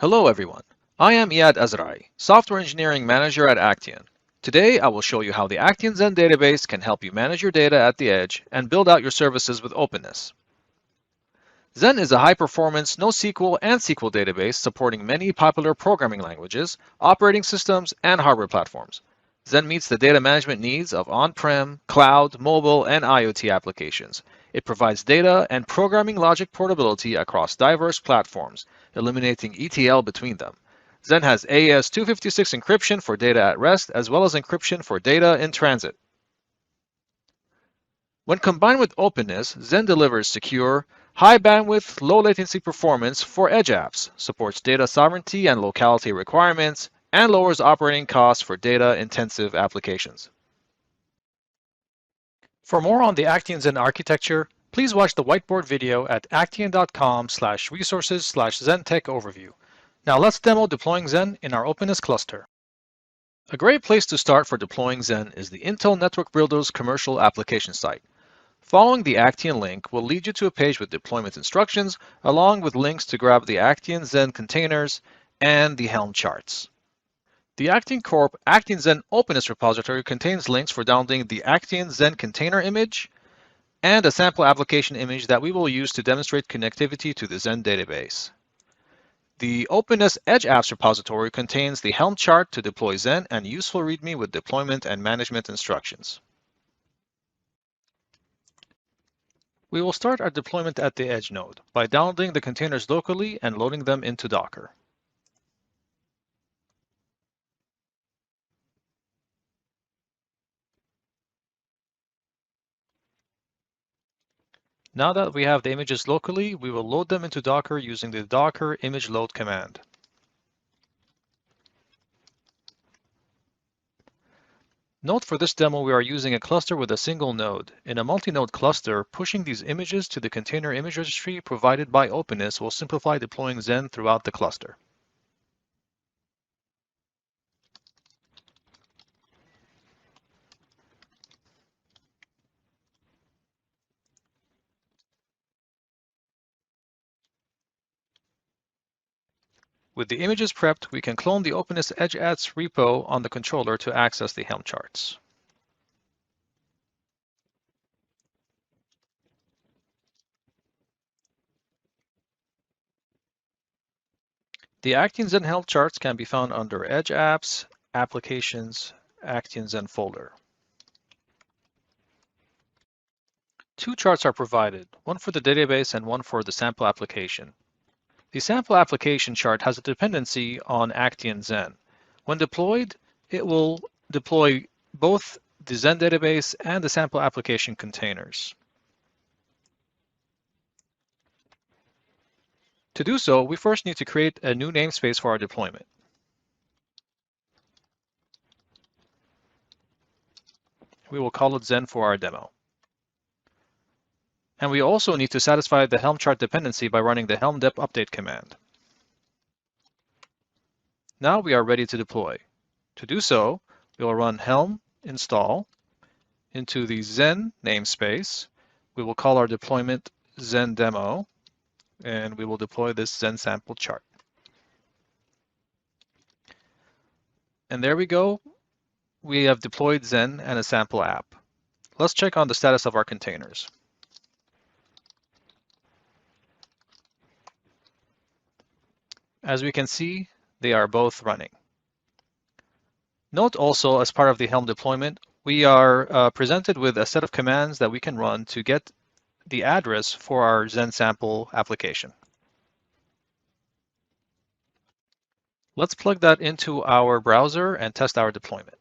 Hello everyone, I am Iyad Azrai, Software Engineering Manager at Actian. Today I will show you how the Actian Zen database can help you manage your data at the edge and build out your services with OpenNESS. Zen is a high-performance NoSQL and SQL database supporting many popular programming languages, operating systems, and hardware platforms. Zen meets the data management needs of on-prem, cloud, mobile, and IoT applications. It provides data and programming logic portability across diverse platforms, eliminating ETL between them. Zen has AES-256 encryption for data at rest, as well as encryption for data in transit. When combined with OpenNESS, Zen delivers secure, high bandwidth, low latency performance for edge apps, supports data sovereignty and locality requirements, and lowers operating costs for data-intensive applications. For more on the Actian Zen architecture, please watch the whiteboard video at actian.com/resources/Zentech Overview. Now let's demo deploying Zen in our OpenNESS cluster. A great place to start for deploying Zen is the Intel Network Builder's commercial application site. Following the Actian link will lead you to a page with deployment instructions, along with links to grab the Actian Zen containers and the Helm charts. The Actian Corp Actian Zen OpenNESS repository contains links for downloading the Actian Zen container image and a sample application image that we will use to demonstrate connectivity to the Zen database. The OpenNESS Edge Apps repository contains the Helm chart to deploy Zen and useful README with deployment and management instructions. We will start our deployment at the Edge node by downloading the containers locally and loading them into Docker. Now that we have the images locally, we will load them into Docker using the docker image load command. Note for this demo we are using a cluster with a single node. In a multi-node cluster, pushing these images to the container image registry provided by OpenNESS will simplify deploying Zen throughout the cluster. With the images prepped, we can clone the OpenNESS Edge Apps repo on the controller to access the Helm charts. The Actian Zen Helm charts can be found under Edge Apps, Applications, Actian Zen folder. Two charts are provided, one for the database and one for the sample application. The sample application chart has a dependency on Actian Zen. When deployed, it will deploy both the Zen database and the sample application containers. To do so, we first need to create a new namespace for our deployment. We will call it Zen for our demo. And we also need to satisfy the Helm chart dependency by running the helm dep update command. Now we are ready to deploy. To do so, we will run helm install into the Zen namespace. We will call our deployment Zen demo, and we will deploy this Zen sample chart. And there we go. We have deployed Zen and a sample app. Let's check on the status of our containers. As we can see, they are both running. Note also, as part of the Helm deployment, we are presented with a set of commands that we can run to get the address for our Zen sample application. Let's plug that into our browser and test our deployment.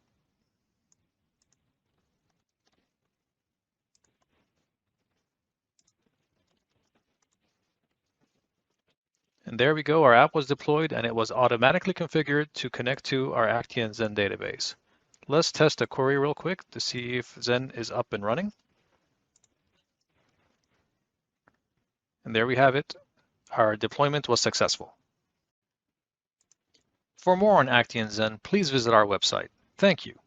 And there we go, our app was deployed and it was automatically configured to connect to our Actian Zen database. Let's test a query real quick to see if Zen is up and running. And there we have it. Our deployment was successful. For more on Actian Zen, please visit our website. Thank you.